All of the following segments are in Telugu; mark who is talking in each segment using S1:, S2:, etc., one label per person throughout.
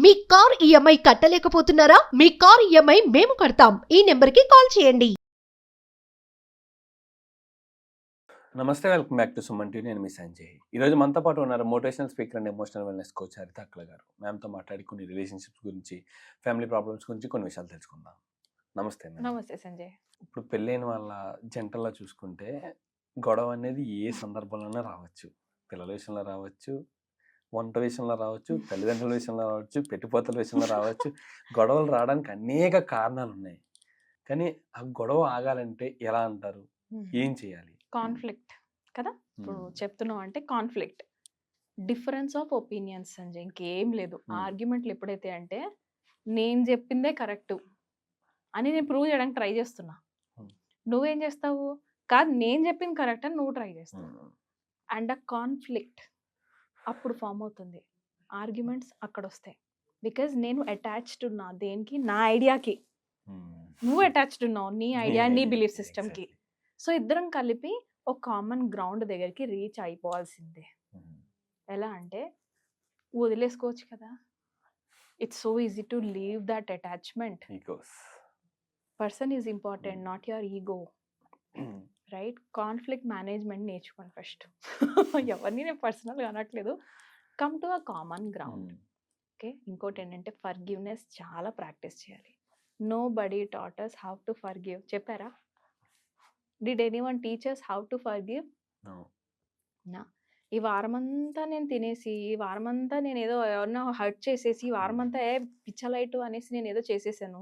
S1: మీ కార్ ఈఎంఐ కట్టలేకపోతున్నారా? మీ కార్ ఈఎంఐ మేము కడతాం. ఈ నెంబర్కి కాల్ చేయండి.
S2: నమస్తే, welcome back to Suman TV. నేను మీ సంజయ్. ఈరోజు మనతో పాటు ఉన్నారు motivational speaker and emotional wellness coach హరిత అక్కల గారు. మ్యామ్తో మాట్లాడి కొన్ని రిలేషన్షిప్స్ గురించి, ఫ్యామిలీ ప్రాబ్లమ్స్ గురించి కొన్ని విషయాలు తెలుసుకుందాం. నమస్తే మ్యామ్.
S3: నమస్తే సంజయ్.
S2: ఇప్పుడు పెళ్ళైన వాళ్ళ జంటల్లో చూసుకుంటే గొడవ అనేది ఏ సందర్భంలోనే రావచ్చు. పిల్లల విషయంలో రావచ్చు, వంట విషయంలో రావచ్చు, తల్లిదండ్రుల విషయంలో రావచ్చు, పెట్టుపోతల విషయంలో రావచ్చు. గొడవలు రావడానికి అనేక కారణాలు ఉన్నాయి. కానీ ఆ గొడవ ఆగాలంటే ఎలా అంటారు? ఏం చేయాలి?
S3: కాన్ఫ్లిక్ట్ కదా ఇప్పుడు చెప్తున్నావు అంటే conflict, difference of opinions Sanjay, ఇంకేం లేదు. ఆర్గ్యుమెంట్లు ఎప్పుడైతే అంటే నేను చెప్పిందే కరెక్ట్ అని నేను ప్రూవ్ చేయడానికి ట్రై చేస్తున్నా, నువ్వేం చేస్తావు కాదు నేను చెప్పింది కరెక్ట్ అని నువ్వు ట్రై చేస్తావు, అండ్ ఆ కాన్ఫ్లిక్ట్ అప్పుడు ఫామ్ అవుతుంది. ఆర్గ్యుమెంట్స్ అక్కడ వస్తాయి బికాజ్ నేను అటాచ్డ్ ఉన్నా దేనికి, నా ఐడియాకి, నువ్వు అటాచ్డ్ ఉన్నావు నీ ఐడియా నీ బిలీఫ్ సిస్టమ్కి. సో ఇద్దరం కలిపి ఒక కామన్ గ్రౌండ్ దగ్గరికి రీచ్ అయిపోవాల్సిందే. ఎలా అంటే వదిలేసుకోవచ్చు కదా, it's so easy to leave that attachment. Person is important, not your ego, right? Conflict management నేర్చుకోండి ఫస్ట్. ఎవరిని నేను పర్సనల్గా అనట్లేదు, come to a common ground. Okay, ఇంకోటి ఏంటంటే ఫర్గివ్నెస్ చాలా ప్రాక్టీస్ చేయాలి. Nobody taught us how to forgive. చెప్పారా? Did anyone teach us how to forgive? నా ఈ వారమంతా నేను తినేసి, ఈ వారమంతా నేను ఏదో ఎవరన్నా హర్ట్ చేసేసి, ఈ వారమంతా పిచ్చలైటు అనేసి నేను ఏదో చేసేసాను,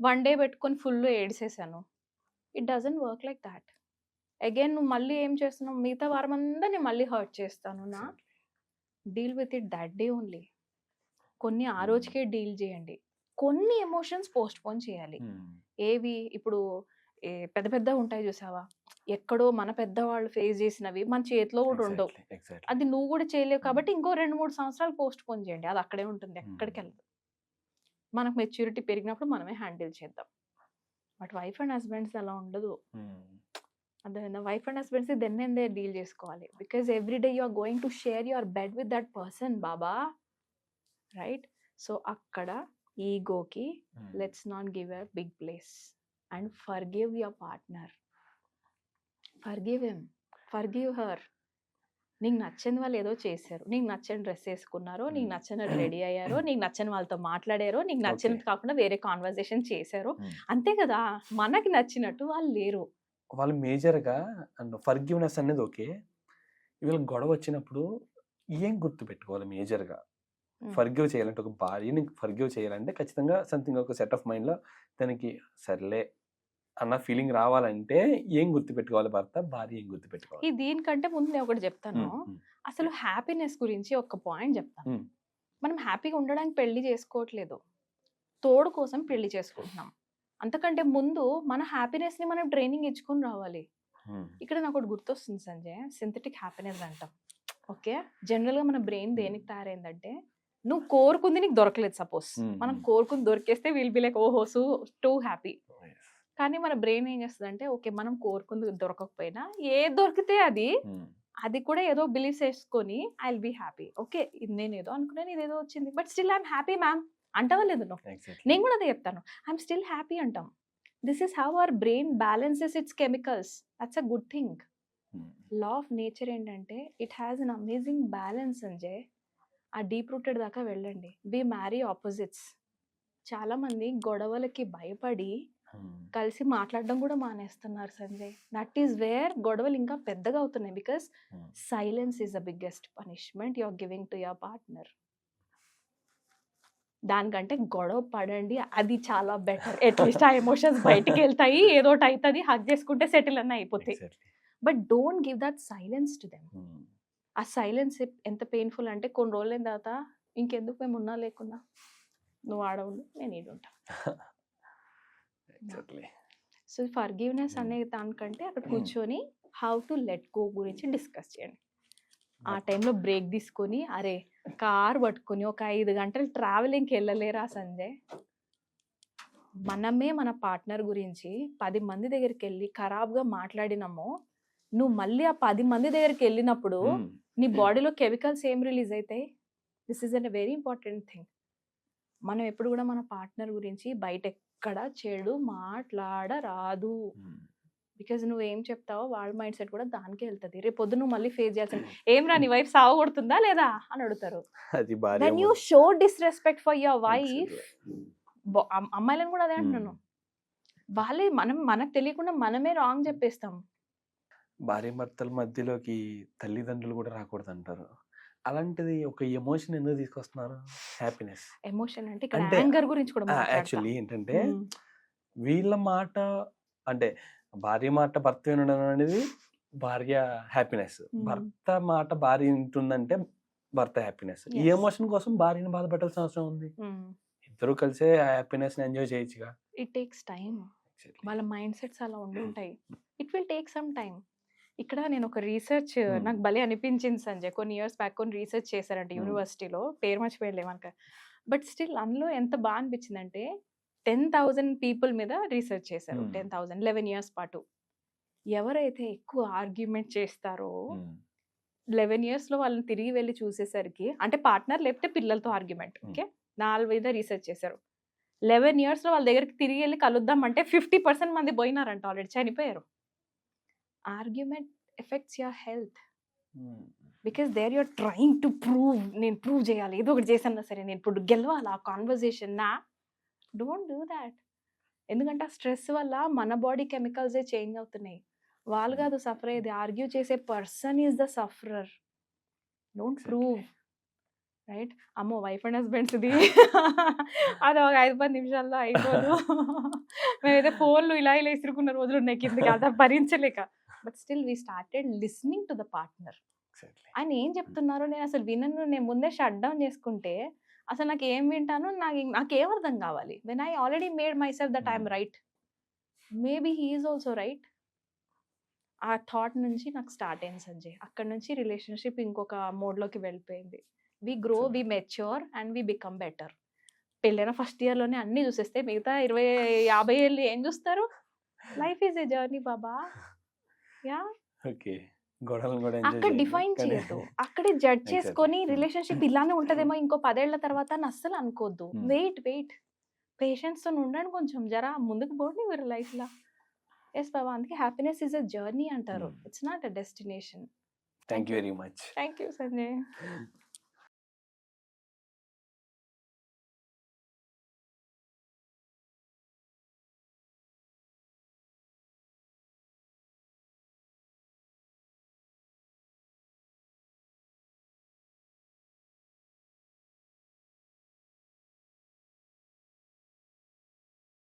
S3: వన్ డే పెట్టుకొని ఫుల్ ఏడిసేసాను. It doesn't work like that. Again నువ్వు మళ్ళీ ఏం చేస్తున్నావు, మిగతా వారమంతా నేను మళ్ళీ హర్ట్ చేస్తాను నా. Deal with it that day only. కొన్ని ఆ రోజుకే డీల్ చేయండి, కొన్ని ఎమోషన్స్ పోస్ట్ పోన్ చేయాలి. ఏవి ఇప్పుడు పెద్ద పెద్ద ఉంటాయి చూసావా, ఎక్కడో మన పెద్దవాళ్ళు ఫేస్ చేసినవి మన చేతిలో కూడా ఉండవు, అది నువ్వు కూడా చేయలేవు కాబట్టి ఇంకో 2-3 సంవత్సరాలు పోస్ట్ పోన్ చేయండి, అది అక్కడే ఉంటుంది, ఎక్కడికి వెళ్ళదు. మనకు మెచ్యూరిటీ పెరిగినప్పుడు మనమే హ్యాండిల్ చేద్దాం. బట్ వైఫ్ అండ్ హస్బెండ్స్ అలా ఉండదు. అర్థమైందా? Wife and husbands then and they deal చేసుకోవాలి, because every day you are going to share your bed with that person బాబా, రైట్? సో అక్కడ ఈగోకి let's not give a big place and forgive your partner. Forgive him, forgive her. నీకు నచ్చని వాళ్ళు ఏదో చేశారు, నీకు నచ్చని డ్రెస్ వేసుకున్నారో, నీకు నచ్చని రెడీ అయ్యారో, నీకు నచ్చని వాళ్ళతో మాట్లాడారో, నీకు నచ్చినది కాకుండా వేరే కాన్వర్సేషన్ చేశారో, అంతే కదా. మనకి నచ్చినట్టు వాళ్ళు లేరు.
S2: వాళ్ళు మేజర్గా అండ్ ఫర్గివ్నెస్ అనేది ఓకే. ఇవాళ గొడవ వచ్చినప్పుడు ఏం గుర్తు పెట్టుకోవాలి మేజర్గా? ఫర్గివ్ చేయాలంటే, ఒక భార్యని ఫర్గివ్ చేయాలంటే ఖచ్చితంగా సంథింగ్ ఒక సెట్ ఆఫ్ మైండ్లో దానికి సర్లే అన్న ఫీలింగ్ రావాలంటే ఏం గుర్తు పెట్టుకోవాలి? భర్త భార్య ఏం గుర్తు పెట్టుకోవాలి?
S3: దీనికంటే ముందు నేను ఒకటి చెప్తాను. అసలు హ్యాపీనెస్ గురించి ఒక పాయింట్ చెప్తాను. మనం హ్యాపీగా ఉండడానికి పెళ్లి చేసుకోవట్లేదు, తోడు కోసం పెళ్లి చేసుకుంటున్నాం. అంతకంటే ముందు మన హ్యాపీనెస్ ని మనం ట్రైనింగ్ ఇచ్చుకొని రావాలి. ఇక్కడ నాకు ఒకటి గుర్తొస్తుంది సంజయ్, సింథటిక్ హ్యాపీనెస్ అంటాం. ఓకే, జనరల్ గా మన బ్రెయిన్ దేనికి తయారైందంటే, నువ్వు కోరుకుంది నీకు దొరకలేదు సపోజ్, మనం కోరుకుంది దొరికేస్తే విల్ బి లైక్ ఓహో సో టూ హ్యాపీ. కానీ మన బ్రెయిన్ ఏం చేస్తుంది అంటే, ఓకే మనం కోరుకుంది దొరకకపోయినా ఏది దొరికితే అది కూడా ఏదో బిలీఫ్ చేసుకొని I will be happy. Okay, ఇది నేను ఏదో అనుకున్నాను, ఇదేదో వచ్చింది, but still I'm happy ma'am అంటావా లేదు? నేను కూడా అదే చెప్తాను, ఐఎమ్ స్టిల్ హ్యాపీ అంటాం. This is how our brain balances its chemicals. That's a good thing. Law of nature ఏంటంటే it has an amazing balance అంజయ్. ఆ డీప్ రూటెడ్ దాకా వెళ్ళండి. We marry opposites. చాలా మంది గొడవలకి భయపడి కలిసి మాట్లాడడం కూడా మానేస్తున్నారు సంజయ్. దట్ ఈస్ వేర్ గొడవలు ఇంకా పెద్దగా అవుతున్నాయి, because silence is the biggest punishment you are giving to your partner. దానికంటే గొడవ పడండి, అది చాలా బెటర్. అట్లీస్ట్ ఆ ఎమోషన్స్ బయటికి వెళ్తాయి, ఏదో ఒకటి అవుతుంది, హగ్ చేసుకుంటే సెటిల్ అన్న అయిపోతాయి. But don't give that silence to them. ఆ సైలెన్స్ ఎంత పెయిన్ఫుల్ అంటే, కొన్ని రోజులైన తర్వాత ఇంకెందుకు మేము ఉన్నా లేకున్నా, నువ్వు ఆడవుండు నేను ఈడుంటా. సో ఫర్గివ్నెస్ అనే దానికంటే అక్కడ కూర్చొని హౌ టు లెట్ గో గురించి డిస్కస్ చేయండి. ఆ టైంలో బ్రేక్ తీసుకొని, అరే కార్ పట్టుకొని ఒక 5 గంటలు ట్రావెలింగ్కి వెళ్ళలేరా సంజయ్? మనమే మన పార్ట్నర్ గురించి 10 మంది దగ్గరికి వెళ్ళి ఖరాబ్గా మాట్లాడినామో, నువ్వు మళ్ళీ ఆ 10 మంది దగ్గరికి వెళ్ళినప్పుడు నీ బాడీలో కెమికల్స్ ఏం రిలీజ్ అవుతాయి? This is a very important thing. మనం ఎప్పుడు కూడా మన పార్ట్నర్ గురించి బయట ఎక్కడ చెడు మాట్లాడరాదు. బికాజ్ నువ్వేం చెప్తావో వాళ్ళ మైండ్ సెట్ కూడా దానికే వెళ్తుంది. రేపు పొద్దు నువ్వు మళ్ళీ ఫేస్ చేయాల్సింది ఏం రా నీ వైఫ్ సాగు కొడుతుందా లేదా అని అడుగుతారు.
S2: అది భార్య
S3: when you show disrespect for your wife, అమ్మాయిలను కూడా అదే అంటున్నాను, వాళ్ళే మనకు తెలియకుండా మనమే రాంగ్ చెప్పేస్తాం.
S2: భార్య భర్తల మధ్యలోకి తల్లిదండ్రులు కూడా రాకూడదు అంటారు. అలాంటిది ఒక ఎమోషన్ ఎందుకు తీసుకొస్తున్నారు? హ్యాపీనెస్
S3: ఎమోషన్ అంటే ఇక్కడ
S2: అంటే
S3: యాంగర్ గురించి కూడా మాట్లాడతా.
S2: యాక్చువల్లీ ఏంటంటే వీళ్ళ మాట అంటే భార్య మాట భర్త వినడం అనేది భార్య హ్యాపీనెస్, భర్త మాట భార్య వింటుందంటే భర్త హ్యాపీనెస్. ఈ ఎమోషన్ కోసం భార్యని బాధపెట్టాల్సిన అవసరం ఉంది? ఇద్దరు కలిసే హ్యాపీనెస్ ని ఎంజాయ్ చేయొచ్చుగా.
S3: It takes time. వాళ్ళ మైండ్ సెట్స్ అలా ఉండి ఉంటాయి. It will take some time. ఇక్కడ నేను ఒక రీసెర్చ్ నాకు భలే అనిపించింది సంజయ్. కొన్ని ఇయర్స్ బ్యాక్ కొన్ని రీసెర్చ్ చేశారంటే యూనివర్సిటీలో, పేరు మర్చిపోయలేమనక, బట్ స్టిల్ అందులో ఎంత బాగా అనిపించింది అంటే 10,000 పీపుల్ మీద రీసెర్చ్ చేశారు. 10,000 11 ఇయర్స్ పాటు. ఎవరైతే ఎక్కువ ఆర్గ్యుమెంట్ చేస్తారో 11 years లో వాళ్ళని తిరిగి వెళ్ళి చూసేసరికి, అంటే పార్ట్నర్ లేకపోతే పిల్లలతో ఆర్గ్యుమెంట్, ఓకే, 4 మీద రీసెర్చ్ చేశారు. 11 years లో వాళ్ళ దగ్గరికి తిరిగి వెళ్ళి కలుద్దాం అంటే 50% మంది పోయినారంట, ఆల్రెడీ చనిపోయారు. Argument effects your health because there you're trying to prove, నేను ప్రూవ్ చేయాలి, ఏదో ఒకటి చేసాను సరే, నేను ఇప్పుడు గెలవాలి ఆ కాన్వర్జేషన్. నా డోంట్ డూ దాట్. ఎందుకంటే ఆ స్ట్రెస్ వల్ల మన బాడీ కెమికల్సే చేంజ్ అవుతున్నాయి. వాళ్ళు కాదు సఫర్ అయ్యేది, ఆర్గ్యూ చేసే person is the sufferer. Don't prove, right? అమ్మో వైఫ్ అండ్ హస్బెండ్స్ ఇది అది ఒక 5-10 నిమిషాల్లో అయిపోదు. మేమైతే ఫోన్లు ఇలా ఇలా ఇసురుకున్న రోజులు ఉన్నాయి కిందకి, అదా భరించలేక. But still we started listening to the partner. ఆయన ఏం చెప్తున్నారో నేను అసలు వినను. నేను ముందే షట్ డౌన్ చేసుకుంటే అసలు నాకు ఏం వింటాను, నాకేం అర్థం కావాలి. When I already made my self that I'm right, maybe he is also right. ఆ థాట్ నుంచి నాకు స్టార్ట్ అయింది సంజయ్. అక్కడ నుంచి రిలేషన్షిప్ ఇంకొక మోడ్లోకి వెళ్ళిపోయింది. We grow, we mature and we become better. పెళ్ళైన ఫస్ట్ ఇయర్లోనే అన్నీ చూసేస్తే మిగతా 20-50 ఏళ్ళు ఏం చూస్తారు? లైఫ్ ఈజ్ ఏ జర్నీ బాబా. యా,
S2: ఓకే, గొడవలు కూడా
S3: అక్కడ డిఫైన్ చేయొద్దు, అక్కడే జడ్జ్ చేసుకొని రిలేషన్షిప్ ఇలానే ఉంటదేమో ఇంకో 10 ఏళ్ల తర్వాత అని అస్సలు అనుకోవద్దు. వెయిట్ పేషెన్స్ తో ఉండండి, కొంచెం జరా ముందుకు పోండి మీరు లైఫ్ లా. ఎస్ బాబా, అందుకే హ్యాపీనెస్ ఈజ్ అ జర్నీ అంటారు, it's not a destination.
S2: Thank you very much.
S3: Thank you Sanjay.